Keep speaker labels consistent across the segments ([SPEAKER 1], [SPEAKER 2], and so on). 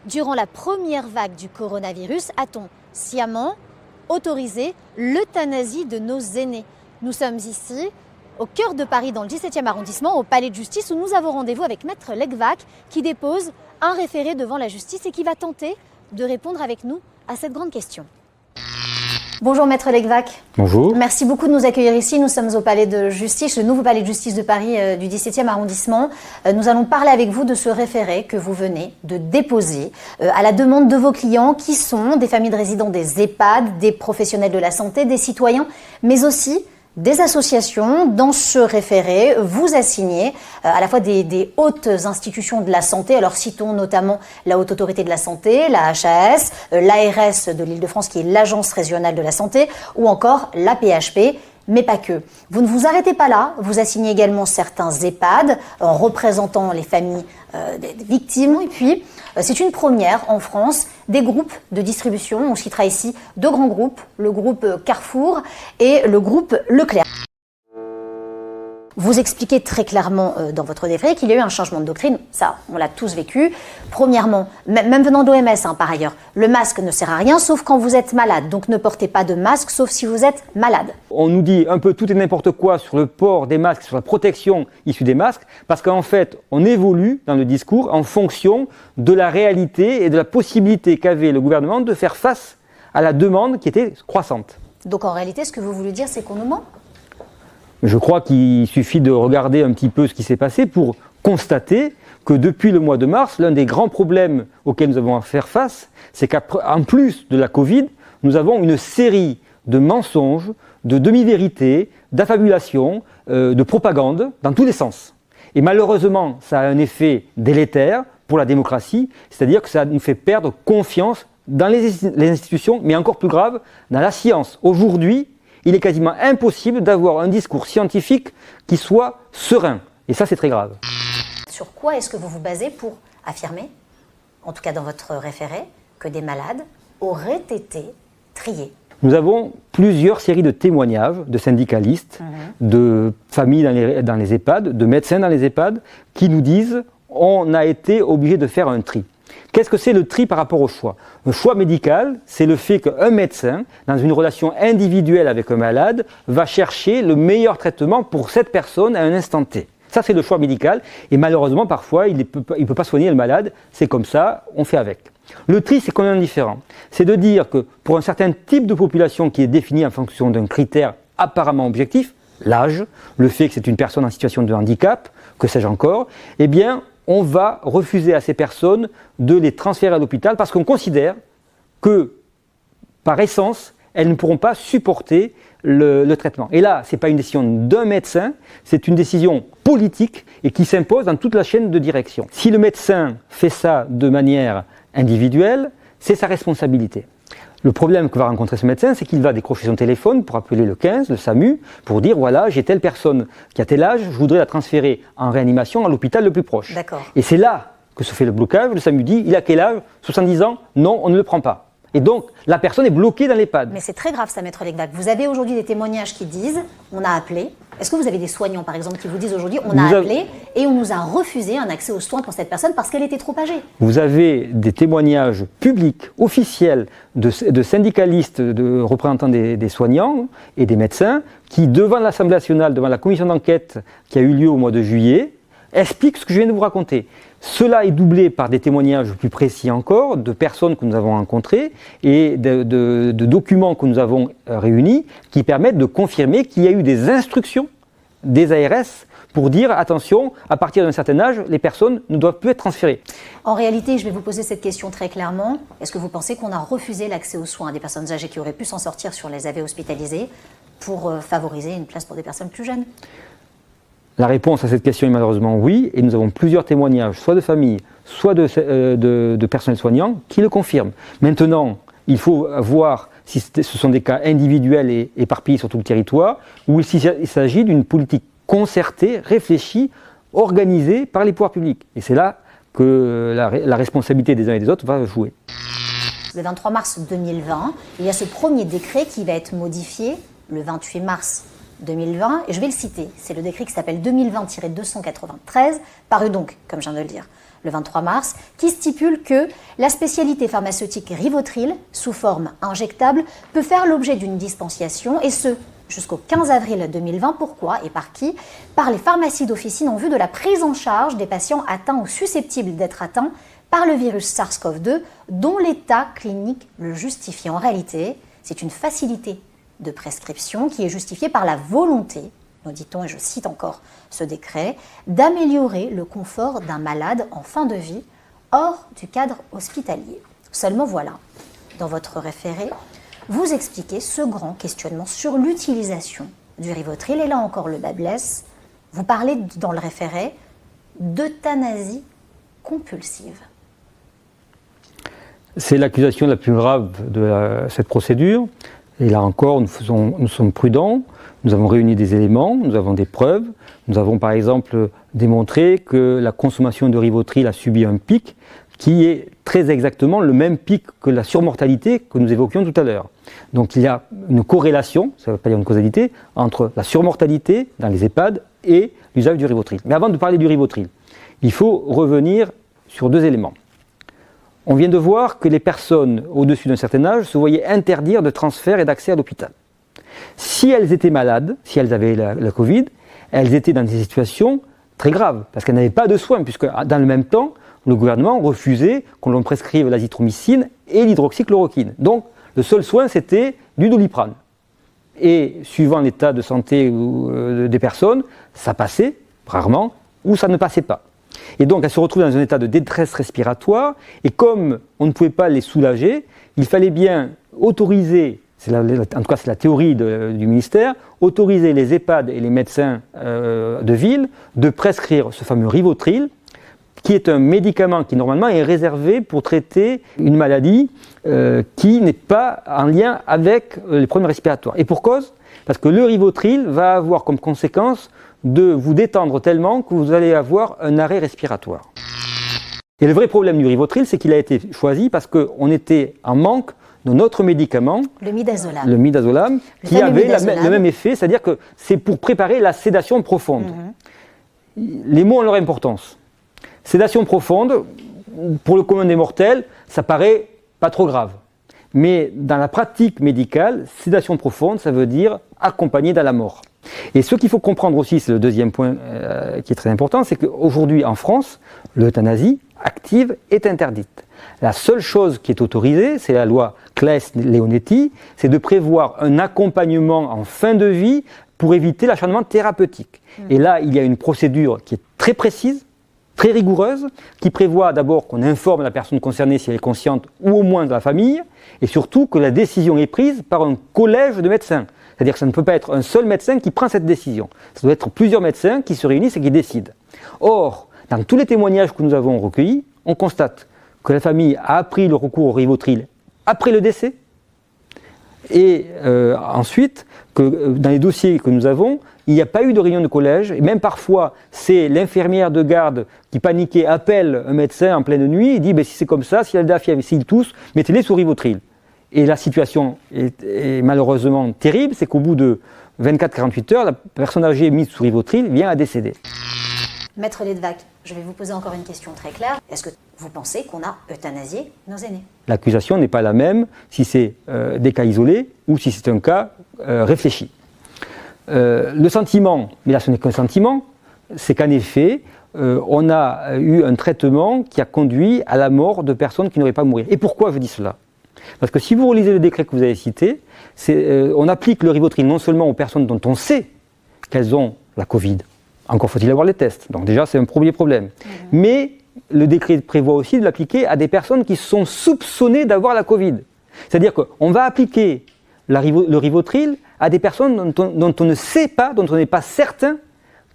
[SPEAKER 1] Durant la première vague du coronavirus, a-t-on sciemment autorisé l'euthanasie de nos aînés? Nous sommes ici, au cœur de Paris, dans le 17e arrondissement, au Palais de Justice, où nous avons rendez-vous avec Maître Legvac, qui dépose un référé devant la justice et qui va tenter de répondre avec nous à cette grande question. Bonjour Maître Legvac.
[SPEAKER 2] Bonjour.
[SPEAKER 1] Merci beaucoup de nous accueillir ici. Nous sommes au Palais de Justice, le nouveau Palais de Justice de Paris du 17e arrondissement. Nous allons parler avec vous de ce référé que vous venez de déposer à la demande de vos clients qui sont des familles de résidents des EHPAD, des professionnels de la santé, des citoyens, mais aussi des associations. Dans ce référé, vous assignez à la fois des hautes institutions de la santé. Alors citons notamment la Haute Autorité de la Santé, la HAS, l'ARS de l'Île-de-France qui est l'Agence Régionale de la Santé, ou encore la PHP, mais pas que. Vous ne vous arrêtez pas là, vous assignez également certains EHPAD en représentant les familles des victimes. Et puis, c'est une première en France, des groupes de distribution. On citera ici deux grands groupes, le groupe Carrefour et le groupe Leclerc. Vous expliquez très clairement dans votre référé qu'il y a eu un changement de doctrine. Ça, on l'a tous vécu. Premièrement, même venant d'OMS, par ailleurs, le masque ne sert à rien sauf quand vous êtes malade. Donc ne portez pas de masque sauf si vous êtes malade.
[SPEAKER 2] On nous dit un peu tout et n'importe quoi sur le port des masques, sur la protection issue des masques, parce qu'en fait, on évolue dans le discours en fonction de la réalité et de la possibilité qu'avait le gouvernement de faire face à la demande qui était croissante.
[SPEAKER 1] Donc en réalité, ce que vous voulez dire, c'est qu'on nous ment ?
[SPEAKER 2] Je crois qu'il suffit de regarder un petit peu ce qui s'est passé pour constater que depuis le mois de mars, l'un des grands problèmes auxquels nous avons à faire face, c'est qu'en plus de la Covid, nous avons une série de mensonges, de demi-vérités, d'affabulations, de propagande dans tous les sens. Et malheureusement, ça a un effet délétère pour la démocratie, c'est-à-dire que ça nous fait perdre confiance dans les institutions, mais encore plus grave, dans la science. Aujourd'hui, il est quasiment impossible d'avoir un discours scientifique qui soit serein. Et ça, c'est très grave.
[SPEAKER 1] Sur quoi est-ce que vous vous basez pour affirmer, en tout cas dans votre référé, que des malades auraient été triés ?
[SPEAKER 2] Nous avons plusieurs séries de témoignages de syndicalistes, de familles dans les EHPAD, de médecins dans les EHPAD, qui nous disent « on a été obligé de faire un tri ». Qu'est-ce que c'est le tri par rapport au choix ? Le choix médical, c'est le fait qu'un médecin, dans une relation individuelle avec un malade, va chercher le meilleur traitement pour cette personne à un instant T. Ça, c'est le choix médical. Et malheureusement, parfois, il ne peut pas soigner le malade. C'est comme ça, on fait avec. Le tri, c'est complètement différent. C'est de dire que pour un certain type de population qui est définie en fonction d'un critère apparemment objectif, l'âge, le fait que c'est une personne en situation de handicap, que sais-je encore, eh bien, on va refuser à ces personnes de les transférer à l'hôpital parce qu'on considère que, par essence, elles ne pourront pas supporter le traitement. Et là, ce n'est pas une décision d'un médecin, c'est une décision politique et qui s'impose dans toute la chaîne de direction. Si le médecin fait ça de manière individuelle, c'est sa responsabilité. Le problème que va rencontrer ce médecin, c'est qu'il va décrocher son téléphone pour appeler le 15, le SAMU, pour dire voilà, j'ai telle personne qui a tel âge, je voudrais la transférer en réanimation à l'hôpital le plus proche.
[SPEAKER 1] D'accord.
[SPEAKER 2] Et c'est là que se fait le blocage. Le SAMU dit il a quel âge ? 70 ans ? Non, on ne le prend pas. Et donc, la personne est bloquée dans l'EHPAD.
[SPEAKER 1] Mais c'est très grave ça, Maître Legvac. Vous avez aujourd'hui des témoignages qui disent on a appelé. Est-ce que vous avez des soignants, par exemple, qui vous disent aujourd'hui on a appelé et on nous a refusé un accès aux soins pour cette personne parce qu'elle était trop âgée ?
[SPEAKER 2] Vous avez des témoignages publics, officiels, de syndicalistes, de représentants des soignants et des médecins qui, devant l'Assemblée nationale, devant la commission d'enquête qui a eu lieu au mois de juillet, expliquent ce que je viens de vous raconter. Cela est doublé par des témoignages plus précis encore, de personnes que nous avons rencontrées et de documents que nous avons réunis qui permettent de confirmer qu'il y a eu des instructions des ARS pour dire attention, à partir d'un certain âge, les personnes ne doivent plus être transférées.
[SPEAKER 1] En réalité, je vais vous poser cette question très clairement. Est-ce que vous pensez qu'on a refusé l'accès aux soins à des personnes âgées qui auraient pu s'en sortir si on les avait hospitalisées pour favoriser une place pour des personnes plus jeunes ?
[SPEAKER 2] La réponse à cette question est malheureusement oui, et nous avons plusieurs témoignages, soit de familles, soit de personnels soignants, qui le confirment. Maintenant, il faut voir si ce sont des cas individuels et éparpillés sur tout le territoire, ou il s'agit d'une politique concertée, réfléchie, organisée par les pouvoirs publics. Et c'est là que la responsabilité des uns et des autres va jouer.
[SPEAKER 1] Le 23 mars 2020, il y a ce premier décret qui va être modifié le 28 mars 2020, et je vais le citer, c'est le décret qui s'appelle 2020-293, paru donc, comme je viens de le dire, le 23 mars, qui stipule que la spécialité pharmaceutique Rivotril, sous forme injectable, peut faire l'objet d'une dispensation, et ce, jusqu'au 15 avril 2020. Pourquoi et par qui? Par les pharmacies d'officine en vue de la prise en charge des patients atteints ou susceptibles d'être atteints par le virus SARS-CoV-2, dont l'état clinique le justifie. En réalité, c'est une facilité de prescription qui est justifiée par la volonté, nous dit-on, et je cite encore ce décret, d'améliorer le confort d'un malade en fin de vie hors du cadre hospitalier. Seulement voilà, dans votre référé, vous expliquez ce grand questionnement sur l'utilisation du Rivotril, et là encore le bas blesse. Vous parlez dans le référé d'euthanasie compulsive.
[SPEAKER 2] C'est l'accusation la plus grave de cette procédure. Et là encore, nous sommes prudents. Nous avons réuni des éléments, nous avons des preuves. Nous avons par exemple démontré que la consommation de Rivotril a subi un pic qui est très exactement le même pic que la surmortalité que nous évoquions tout à l'heure. Donc il y a une corrélation, ça ne veut pas dire une causalité, entre la surmortalité dans les EHPAD et l'usage du Rivotril. Mais avant de parler du Rivotril, il faut revenir sur deux éléments. On vient de voir que les personnes au-dessus d'un certain âge se voyaient interdire de transfert et d'accès à l'hôpital. Si elles étaient malades, si elles avaient la Covid, elles étaient dans des situations très graves, parce qu'elles n'avaient pas de soins, puisque dans le même temps, le gouvernement refusait qu'on leur prescrive l'azithromycine et l'hydroxychloroquine. Donc, le seul soin, c'était du Doliprane. Et suivant l'état de santé des personnes, ça passait, rarement, ou ça ne passait pas. Et donc, elles se retrouvent dans un état de détresse respiratoire, et comme on ne pouvait pas les soulager, il fallait bien autoriser, en tout cas c'est la théorie du ministère, autoriser les EHPAD et les médecins de ville de prescrire ce fameux Rivotril, qui est un médicament qui normalement est réservé pour traiter une maladie qui n'est pas en lien avec les problèmes respiratoires. Et pour cause, parce que le Rivotril va avoir comme conséquence de vous détendre tellement que vous allez avoir un arrêt respiratoire. Et le vrai problème du Rivotril, c'est qu'il a été choisi parce qu'on était en manque d'un autre médicament, le midazolam, qui avait le même effet, c'est-à-dire que c'est pour préparer la sédation profonde. Les mots ont leur importance. Sédation profonde, pour le commun des mortels, ça paraît pas trop grave. Mais dans la pratique médicale, sédation profonde, ça veut dire accompagné dans la mort. Et ce qu'il faut comprendre aussi, c'est le deuxième point qui est très important, c'est qu'aujourd'hui en France, l'euthanasie active est interdite. La seule chose qui est autorisée, c'est la loi Claes-Leonetti, c'est de prévoir un accompagnement en fin de vie pour éviter l'acharnement thérapeutique. Et là, il y a une procédure qui est très précise, très rigoureuse, qui prévoit d'abord qu'on informe la personne concernée si elle est consciente, ou au moins de la famille, et surtout que la décision est prise par un collège de médecins. C'est-à-dire que ça ne peut pas être un seul médecin qui prend cette décision. Ça doit être plusieurs médecins qui se réunissent et qui décident. Or, dans tous les témoignages que nous avons recueillis, on constate que la famille a appris le recours au Rivotril après le décès, et ensuite, que dans les dossiers que nous avons, il n'y a pas eu de réunion de collège, et même parfois, c'est l'infirmière de garde qui paniquait, appelle un médecin en pleine nuit, et dit si c'est comme ça, si elle a la fièvre, s'il tousse, mettez-les sous Rivotril. Et la situation est malheureusement terrible, c'est qu'au bout de 24-48 heures, la personne âgée mise sous Rivotril vient à décéder.
[SPEAKER 1] Maître Ledvac, je vais vous poser encore une question très claire. Est-ce que vous pensez qu'on a euthanasié nos aînés?
[SPEAKER 2] L'accusation n'est pas la même si c'est des cas isolés ou si c'est un cas réfléchi. Le sentiment, mais là ce n'est qu'un sentiment, c'est qu'en effet, on a eu un traitement qui a conduit à la mort de personnes qui n'auraient pas mourir. Et pourquoi je dis cela? Parce que si vous relisez le décret que vous avez cité, on applique le Rivotril non seulement aux personnes dont on sait qu'elles ont la Covid, encore faut-il avoir les tests, donc déjà c'est un premier problème, mais le décret prévoit aussi de l'appliquer à des personnes qui sont soupçonnées d'avoir la Covid. C'est-à-dire qu'on va appliquer le Rivotril à des personnes dont on ne sait pas, dont on n'est pas certain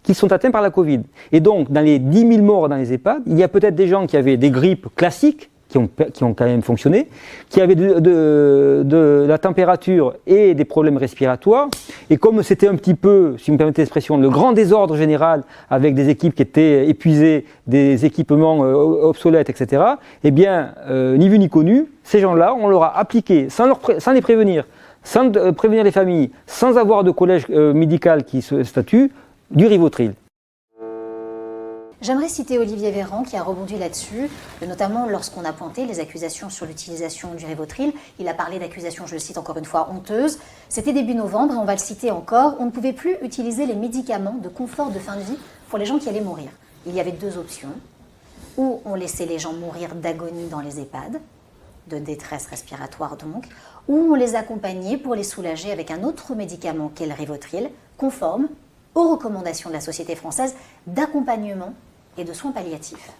[SPEAKER 2] qu'ils sont atteints par la Covid. Et donc, dans les 10 000 morts dans les EHPAD, il y a peut-être des gens qui avaient des grippes classiques, qui ont quand même fonctionné, qui avaient de la température et des problèmes respiratoires. Et comme c'était un petit peu, si vous me permettez l'expression, le grand désordre général, avec des équipes qui étaient épuisées, des équipements obsolètes, etc., eh bien, ni vu ni connu, ces gens-là, on leur a appliqué, sans les prévenir, sans prévenir les familles, sans avoir de collège médical qui se statue, du Rivotril.
[SPEAKER 1] J'aimerais citer Olivier Véran qui a rebondi là-dessus, notamment lorsqu'on a pointé les accusations sur l'utilisation du Rivotril. Il a parlé d'accusations, je le cite encore une fois, honteuses. C'était début novembre et on va le citer encore. On ne pouvait plus utiliser les médicaments de confort de fin de vie pour les gens qui allaient mourir. Il y avait deux options. Ou on laissait les gens mourir d'agonie dans les EHPAD, de détresse respiratoire donc, ou on les accompagnait pour les soulager avec un autre médicament qu'est le Rivotril, conforme aux recommandations de la Société française d'accompagnement et de soins palliatifs.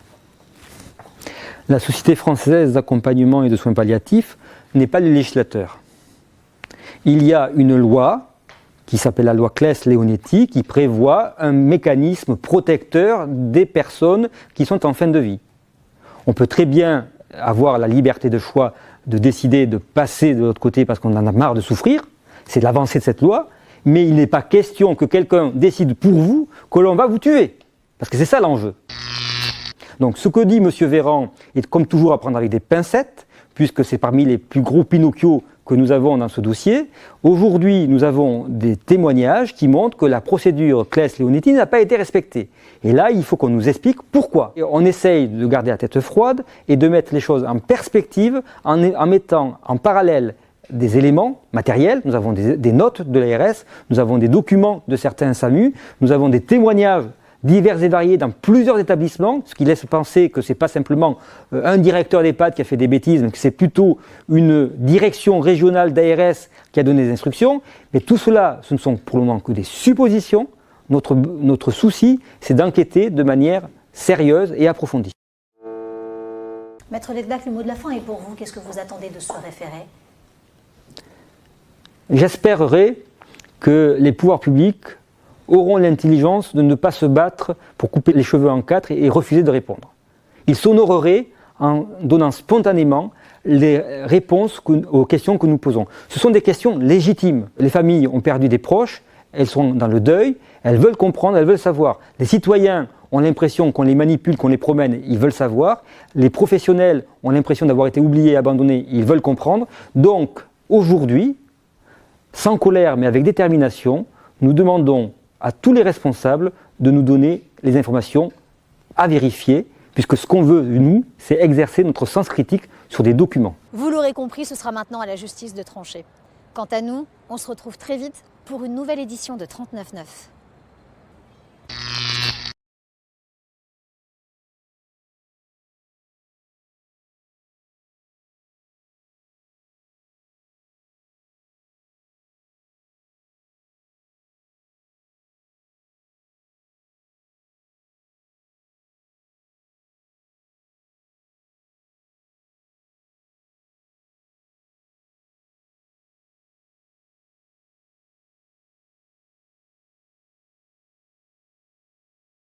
[SPEAKER 2] La Société française d'accompagnement et de soins palliatifs n'est pas le législateur. Il y a une loi qui s'appelle la loi Claes-Leonetti qui prévoit un mécanisme protecteur des personnes qui sont en fin de vie. On peut très bien avoir la liberté de choix de décider de passer de l'autre côté parce qu'on en a marre de souffrir, c'est l'avancée de cette loi, mais il n'est pas question que quelqu'un décide pour vous que l'on va vous tuer. Parce que c'est ça l'enjeu. Donc ce que dit M. Véran est comme toujours à prendre avec des pincettes, puisque c'est parmi les plus gros Pinocchio que nous avons dans ce dossier. Aujourd'hui, nous avons des témoignages qui montrent que la procédure Claes-Leonetti n'a pas été respectée. Et là, il faut qu'on nous explique pourquoi. Et on essaye de garder la tête froide et de mettre les choses en perspective en mettant en parallèle des éléments matériels. Nous avons des notes de l'ARS, nous avons des documents de certains SAMU, nous avons des témoignages divers et variés dans plusieurs établissements, ce qui laisse penser que ce n'est pas simplement un directeur d'EHPAD qui a fait des bêtises, mais que c'est plutôt une direction régionale d'ARS qui a donné des instructions. Mais tout cela, ce ne sont pour le moment que des suppositions. Notre souci, c'est d'enquêter de manière sérieuse et approfondie.
[SPEAKER 1] Maître Lecdac, le mot de la fin est pour vous. Qu'est-ce que vous attendez de ce référé ?
[SPEAKER 2] J'espérerais que les pouvoirs publics auront l'intelligence de ne pas se battre pour couper les cheveux en quatre et refuser de répondre. Ils s'honoreraient en donnant spontanément les réponses aux questions que nous posons. Ce sont des questions légitimes. Les familles ont perdu des proches, elles sont dans le deuil, elles veulent comprendre, elles veulent savoir. Les citoyens ont l'impression qu'on les manipule, qu'on les promène, ils veulent savoir. Les professionnels ont l'impression d'avoir été oubliés et abandonnés, ils veulent comprendre. Donc, aujourd'hui, sans colère mais avec détermination, nous demandons à tous les responsables de nous donner les informations à vérifier, puisque ce qu'on veut, nous, c'est exercer notre sens critique sur des documents.
[SPEAKER 1] Vous l'aurez compris, ce sera maintenant à la justice de trancher. Quant à nous, on se retrouve très vite pour une nouvelle édition de 39.9.